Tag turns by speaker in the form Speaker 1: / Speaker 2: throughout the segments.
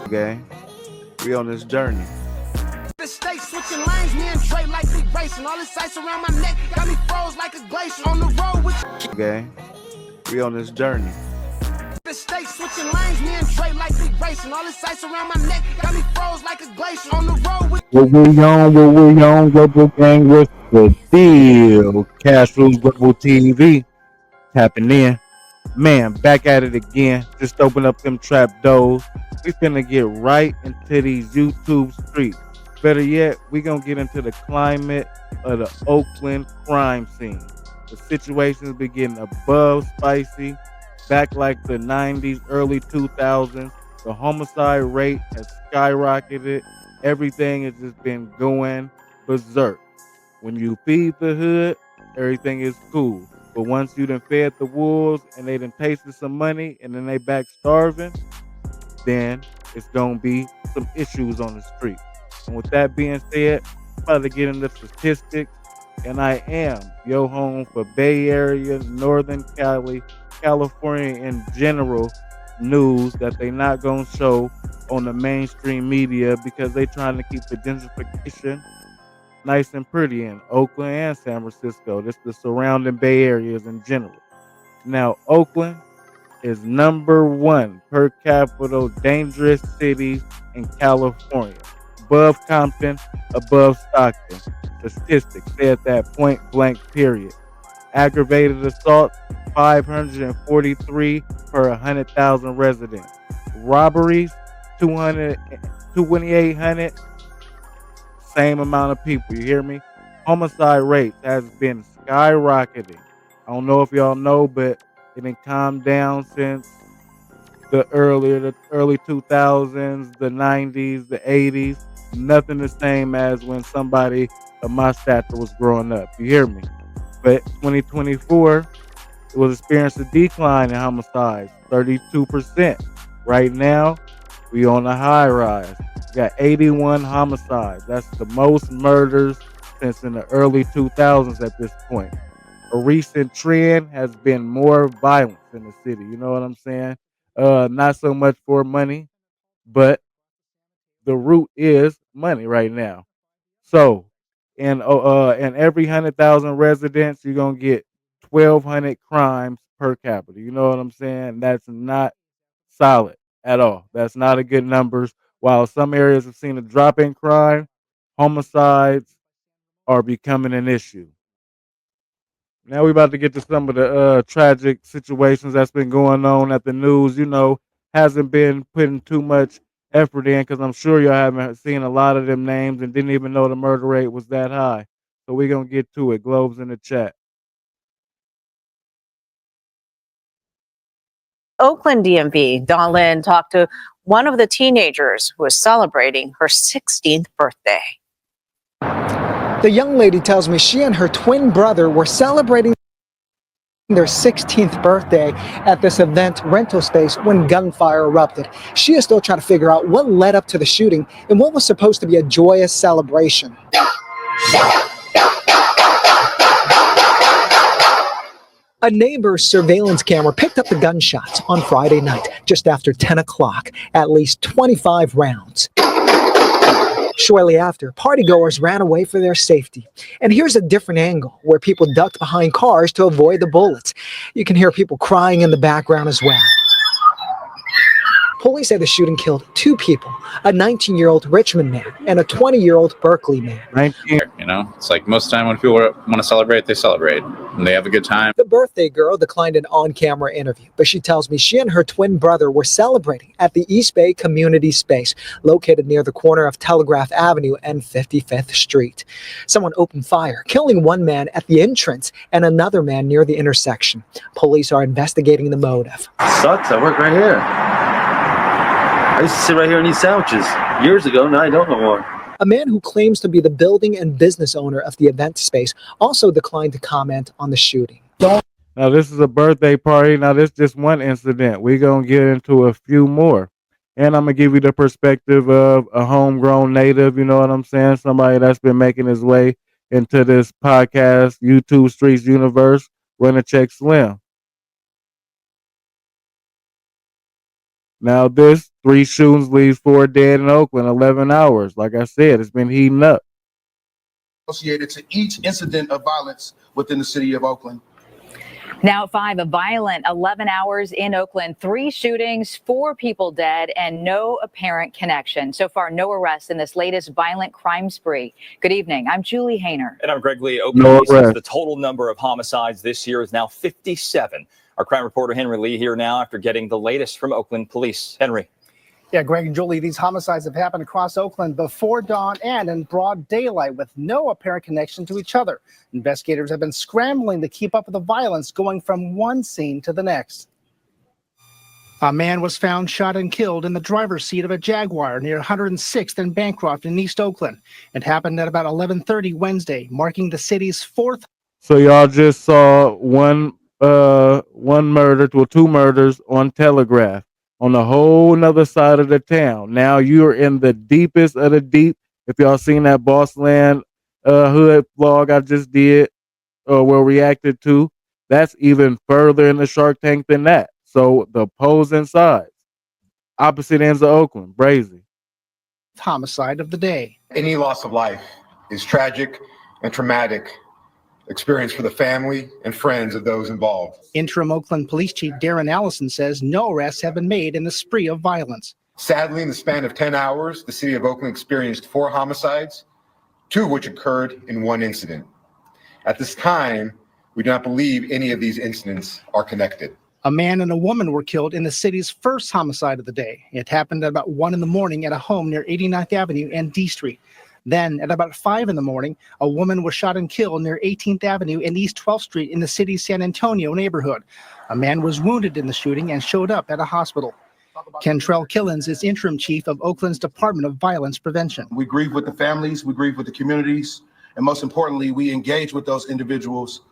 Speaker 1: Okay, we on this journey.
Speaker 2: The state switching lanes, me and Dre like big racing. All this ice around my neck got me froze like a glacier on the road with.
Speaker 1: Okay, we on this journey.
Speaker 2: The state switching lanes, me and Dre like big racing. All this ice around my neck got me froze like a glacier on the road with.
Speaker 1: What we on, Global Gang, what's the deal? Cash Rules Global TV, tapping in. Man, back at it again. Just open up them trap doors. We finna get right into these YouTube streets. Better yet, we gonna get into the climate of the Oakland crime scene. The situations be getting above spicy. Back like the 90s, early 2000s, the homicide rate has skyrocketed. Everything has just been going berserk. When you feed the hood, everything is cool. But once you done fed the wolves and they done tasted some money and then they back starving, then it's gonna be some issues on the street. And with that being said, I'm about to get into statistics, and I am your home for Bay Area, Northern Cali, California in general news that they not gonna show on the mainstream media because they trying to keep the gentrification nice and pretty in Oakland and San Francisco. This the surrounding Bay areas in general. Now, Oakland is number one per capita dangerous cities in California. Above Compton, above Stockton. Statistics said that point blank period. Aggravated assault, 543 per 100,000 residents. Robberies, 200, 2,800, same amount of people. You hear me? Homicide rates has been skyrocketing. I don't know if y'all know, but it didn't calm down since the early 2000s, the 90s, the 80s. Nothing the same as when somebody of my stature was growing up. You hear me? But 2024, it was experienced a decline in homicides, 32%. Right now, we on a high rise. We got 81 homicides. That's the most murders since in the early 2000s at this point. A recent trend has been more violence in the city. You know what I'm saying? Not so much for money, but the root is money right now. So, in every 100,000 residents, you're gonna get 1,200 crimes per capita. You know what I'm saying? That's not solid at all. That's not a good numbers. While some areas have seen a drop in crime, homicides are becoming an issue. Now we about to get to some of the tragic situations that's been going on at the news. Hasn't been putting too much effort in because I'm sure y'all haven't seen a lot of them names and didn't even know the murder rate was that high. So we're gonna get to it. Globes in the chat.
Speaker 3: Oakland DMV, Dahlin talked to one of the teenagers who was celebrating her 16th birthday.
Speaker 4: The young lady tells me she and her twin brother were celebrating their 16th birthday at this event rental space when gunfire erupted. She is still trying to figure out what led up to the shooting and what was supposed to be a joyous celebration. A neighbor's surveillance camera picked up the gunshots on Friday night, just after 10 o'clock, at least 25 rounds. Shortly after, partygoers ran away for their safety. And here's a different angle, where people ducked behind cars to avoid the bullets. You can hear people crying in the background as well. Police say the shooting killed two people, a 19-year-old Richmond man and a 20-year-old Berkeley man.
Speaker 1: 19.
Speaker 5: It's like most time when people want to celebrate, they celebrate and they have a good time.
Speaker 4: The birthday girl declined an on-camera interview, but she tells me she and her twin brother were celebrating at the East Bay Community Space, located near the corner of Telegraph Avenue and 55th Street. Someone opened fire, killing one man at the entrance and another man near the intersection. Police are investigating the motive.
Speaker 6: Sucks. I work right here. I used to sit right here and eat sandwiches years ago. Now I don't no more.
Speaker 4: A man who claims to be the building and business owner of the event space also declined to comment on the shooting.
Speaker 1: Now this is a birthday party. Now this just one incident. We're gonna get into a few more. And I'm gonna give you the perspective of a homegrown native, you know what I'm saying? Somebody that's been making his way into this podcast, YouTube Streets universe, Run a Check Slim. Now this 3 shootings leaves 4 dead in Oakland, 11 hours. Like I said, it's been heating up.
Speaker 7: Associated to each incident of violence within the city of Oakland.
Speaker 8: Now at 5, a violent 11 hours in Oakland, 3 shootings, 4 people dead, and no apparent connection. So far, no arrests in this latest violent crime spree. Good evening. I'm Julie Hayner.
Speaker 9: And I'm Greg Lee.
Speaker 1: No
Speaker 9: Oakland says
Speaker 1: arrest.
Speaker 9: the total number of homicides this year is now 57. Our crime reporter Henry Lee here now after getting the latest from Oakland police. Henry.
Speaker 10: Yeah, Greg and Julie, these homicides have happened across Oakland before dawn and in broad daylight with no apparent connection to each other. Investigators have been scrambling to keep up with the violence going from one scene to the next. A man was found shot and killed in the driver's seat of a Jaguar near 106th and Bancroft in East Oakland. It happened at about 11:30 Wednesday, marking the city's 4th.
Speaker 1: So y'all just saw one murder, well, 2 murders on Telegraph on the whole nother side of the town. Now you're in the deepest of the deep. If y'all seen that Bossland hood vlog I just did or reacted to, that's even further in the Shark Tank than that. So the opposing sides, opposite ends of Oakland, brazy.
Speaker 10: Homicide of the day.
Speaker 11: Any loss of life is tragic and traumatic experience for the family and friends of those involved.
Speaker 10: Interim Oakland Police Chief Darren Allison says no arrests have been made in the spree of violence.
Speaker 11: Sadly, in the span of 10 hours, the city of Oakland experienced 4 homicides, 2 of which occurred in one incident. At this time, we do not believe any of these incidents are connected.
Speaker 10: A man and a woman were killed in the city's first homicide of the day. It happened at about 1 a.m. at a home near 89th Avenue and D Street. Then, at about 5 a.m, a woman was shot and killed near 18th Avenue and East 12th Street in the city's San Antonio neighborhood. A man was wounded in the shooting and showed up at a hospital. Kentrell Killens is interim chief of Oakland's Department of Violence Prevention.
Speaker 7: We grieve with the families, we grieve with the communities, and most importantly, we engage with those individuals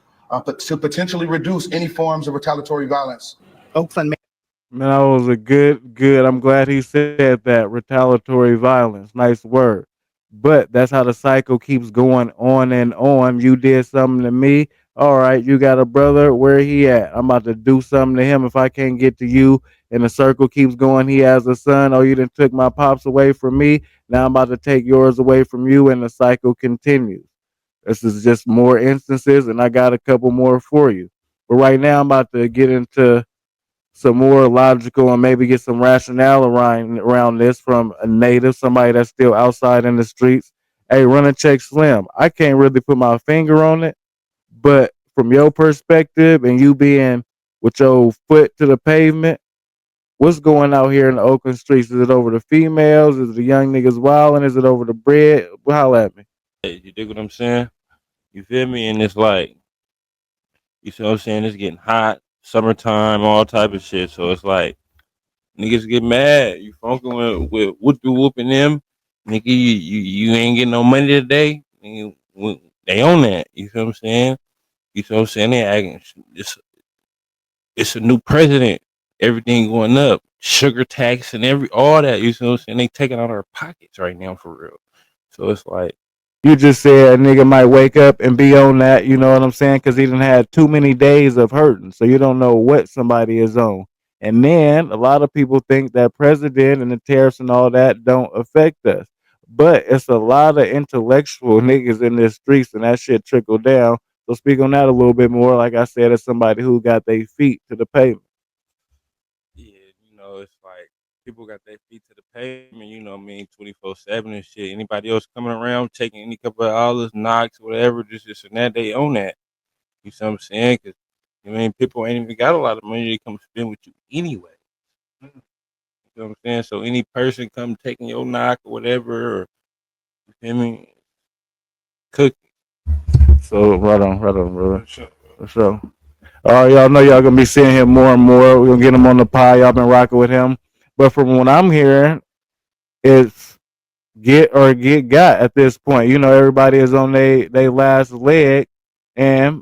Speaker 7: to potentially reduce any forms of retaliatory violence.
Speaker 10: Oakland
Speaker 1: Man, that was a good. I'm glad he said that. Retaliatory violence. Nice word. But that's how the cycle keeps going on and on. You did something to me. All right, you got a brother. Where he at? I'm about to do something to him if I can't get to you. And the circle keeps going. He has a son. Oh, you done took my pops away from me. Now I'm about to take yours away from you. And the cycle continues. This is just more instances. And I got a couple more for you. But right now I'm about to get into some more logical and maybe get some rationale around this from a native, somebody that's still outside in the streets. Hey, run a check Slim. I can't really put my finger on it, but from your perspective and you being with your foot to the pavement, what's going out here in the Oakland streets? Is it over the females? Is it the young niggas wilding? Is it over the bread? Well, holla at me.
Speaker 12: Hey, you dig what I'm saying? You feel me? And it's like, you see what I'm saying? It's getting hot, summertime, all type of shit. So it's like niggas get mad. You funking with whooping them, nigga. You ain't getting no money today. They own that. You feel what I'm saying? You feel what I'm saying? They acting. It's a new president. Everything going up, sugar tax and all that. You feel what I'm saying? They taking out our pockets right now for real. So it's like.
Speaker 1: You just said a nigga might wake up and be on that, you know what I'm saying? Because he done had too many days of hurting. So you don't know what somebody is on. And then a lot of people think that president and the tariffs and all that don't affect us. But it's a lot of intellectual niggas in the streets and that shit trickle down. So speak on that a little bit more. Like I said, as somebody who got their feet to the pavement.
Speaker 12: Yeah, you know, it's like people got their feet to the pavement, you know what I mean, 24/7 and shit. Anybody else coming around taking any couple of dollars, knocks, whatever, just this and that, they own that. You see what I'm saying? Because, I mean, people ain't even got a lot of money to come spend with you anyway. You know what I'm saying? So any person come taking your knock or whatever, or, you feel me, cook.
Speaker 1: So right on, brother. For sure. All right, y'all know y'all gonna be seeing him more and more. We're gonna get him on the pie. Y'all been rocking with him. But from what I'm hearing, it's get or get got at this point. You know, everybody is on they last leg, and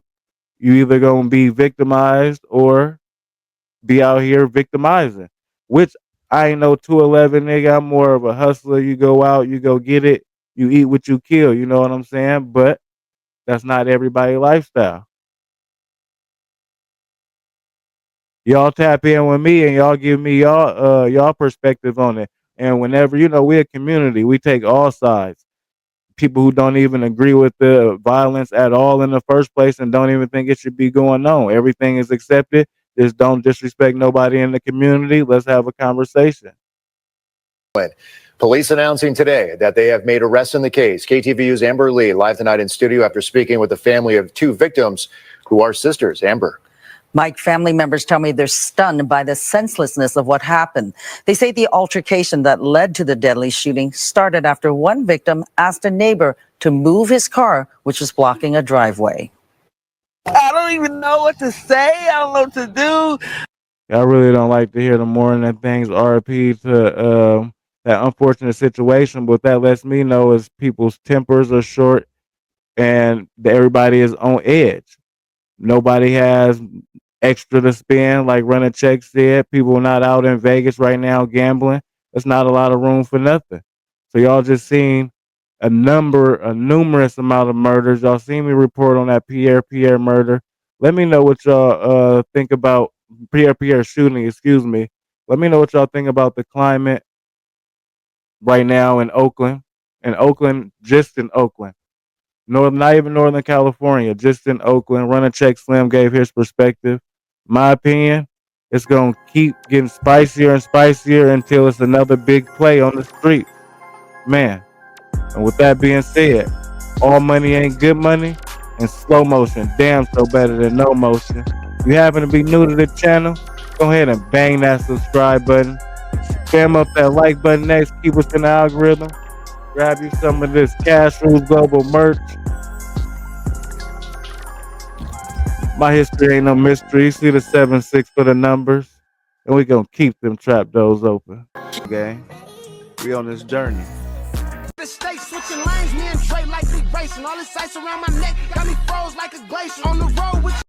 Speaker 1: you either gonna be victimized or be out here victimizing. Which I ain't no 211 nigga. I'm more of a hustler. You go out, you go get it, you eat what you kill. You know what I'm saying? But that's not everybody's lifestyle. Y'all tap in with me and y'all give me y'all perspective on it. And whenever we're a community, we take all sides. People who don't even agree with the violence at all in the first place and don't even think it should be going on. Everything is accepted. Just don't disrespect nobody in the community. Let's have a conversation.
Speaker 13: Police announcing today that they have made arrests in the case. KTVU's Amber Lee live tonight in studio after speaking with the family of two victims who are sisters. Amber.
Speaker 14: Mike, family members tell me they're stunned by the senselessness of what happened. They say the altercation that led to the deadly shooting started after one victim asked a neighbor to move his car, which was blocking a driveway.
Speaker 15: I don't even know what to say. I don't know what to do.
Speaker 1: I really don't like to hear the more than things RP to that unfortunate situation, but that lets me know is people's tempers are short and everybody is on edge. Nobody has extra to spend, like Running Check said. People are not out in Vegas right now gambling. There's not a lot of room for nothing. So y'all just seen a numerous amount of murders. Y'all seen me report on that Pierre murder. Let me know what y'all think about Pierre shooting. Excuse me. Let me know what y'all think about the climate right now in Oakland. Just in Oakland. Not even Northern California, just in Oakland. Running Check Slim gave his perspective. My opinion, it's going to keep getting spicier and spicier until it's another big play on the street. Man, and with that being said, all money ain't good money, and slow motion damn so better than no motion. If you happen to be new to the channel, go ahead and bang that subscribe button. Spam up that like button next, keep us in the algorithm. Grab you some of this Cash Rules Global merch. My history ain't no mystery. See the 7-6 for the numbers. And we gonna keep them trap doors open. Gang. We on this journey.
Speaker 2: The state switching lanes, me and Trey like we racing. All this ice around my neck got me froze like a glacier. On the road with